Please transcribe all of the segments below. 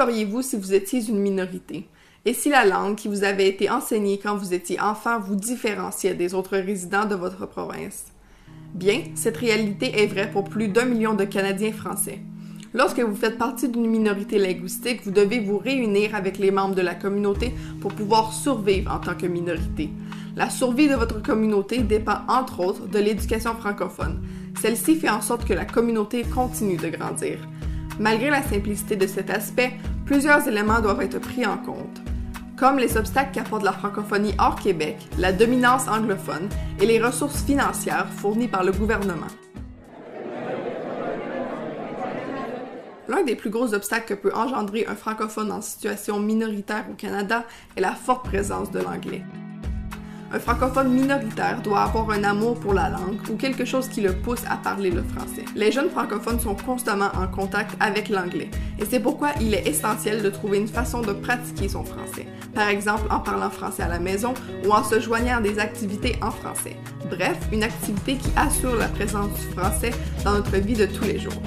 feriez-vous si vous étiez une minorité? Et si la langue qui vous avait été enseignée quand vous étiez enfant vous différenciait des autres résidents de votre province? Bien, cette réalité est vraie pour plus d'1 million de Canadiens français. Lorsque vous faites partie d'une minorité linguistique, vous devez vous réunir avec les membres de la communauté pour pouvoir survivre en tant que minorité. La survie de votre communauté dépend entre autres de l'éducation francophone. Celle-ci fait en sorte que la communauté continue de grandir. Malgré la simplicité de cet aspect, plusieurs éléments doivent être pris en compte, comme les obstacles qu'apporte la francophonie hors Québec, la dominance anglophone et les ressources financières fournies par le gouvernement. L'un des plus gros obstacles que peut engendrer un francophone en situation minoritaire au Canada est la forte présence de l'anglais. Un francophone minoritaire doit avoir un amour pour la langue ou quelque chose qui le pousse à parler le français. Les jeunes francophones sont constamment en contact avec l'anglais et c'est pourquoi il est essentiel de trouver une façon de pratiquer son français. Par exemple, en parlant français à la maison ou en se joignant à des activités en français. Bref, une activité qui assure la présence du français dans notre vie de tous les jours.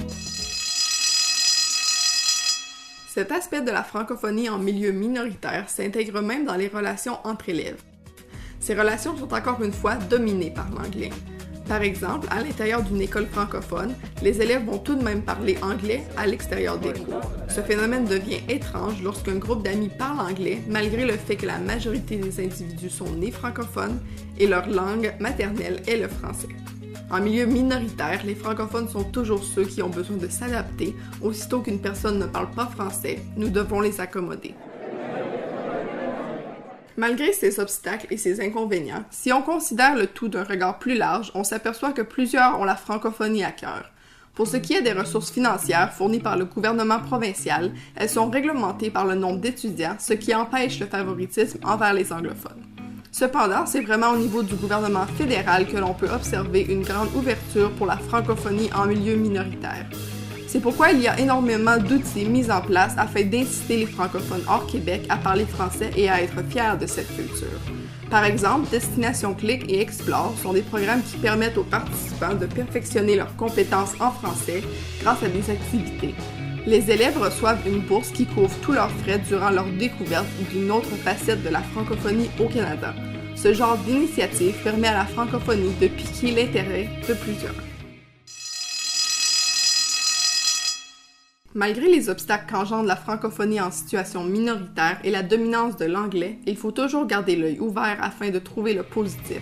Cet aspect de la francophonie en milieu minoritaire s'intègre même dans les relations entre élèves. Ces relations sont encore une fois dominées par l'anglais. Par exemple, à l'intérieur d'une école francophone, les élèves vont tout de même parler anglais à l'extérieur des cours. Ce phénomène devient étrange lorsqu'un groupe d'amis parle anglais, malgré le fait que la majorité des individus sont nés francophones et leur langue maternelle est le français. En milieu minoritaire, les francophones sont toujours ceux qui ont besoin de s'adapter. Aussitôt qu'une personne ne parle pas français, nous devons les accommoder. Malgré ces obstacles et ces inconvénients, si on considère le tout d'un regard plus large, on s'aperçoit que plusieurs ont la francophonie à cœur. Pour ce qui est des ressources financières fournies par le gouvernement provincial, elles sont réglementées par le nombre d'étudiants, ce qui empêche le favoritisme envers les anglophones. Cependant, c'est vraiment au niveau du gouvernement fédéral que l'on peut observer une grande ouverture pour la francophonie en milieu minoritaire. C'est pourquoi il y a énormément d'outils mis en place afin d'inciter les francophones hors Québec à parler français et à être fiers de cette culture. Par exemple, Destination Clic et Explore sont des programmes qui permettent aux participants de perfectionner leurs compétences en français grâce à des activités. Les élèves reçoivent une bourse qui couvre tous leurs frais durant leur découverte d'une autre facette de la francophonie au Canada. Ce genre d'initiative permet à la francophonie de piquer l'intérêt de plusieurs. Malgré les obstacles qu'engendre la francophonie en situation minoritaire et la dominance de l'anglais, il faut toujours garder l'œil ouvert afin de trouver le positif.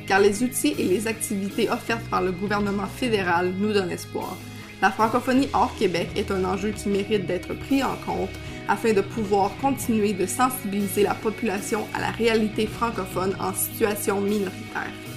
Car les outils et les activités offertes par le gouvernement fédéral nous donnent espoir. La francophonie hors Québec est un enjeu qui mérite d'être pris en compte afin de pouvoir continuer de sensibiliser la population à la réalité francophone en situation minoritaire.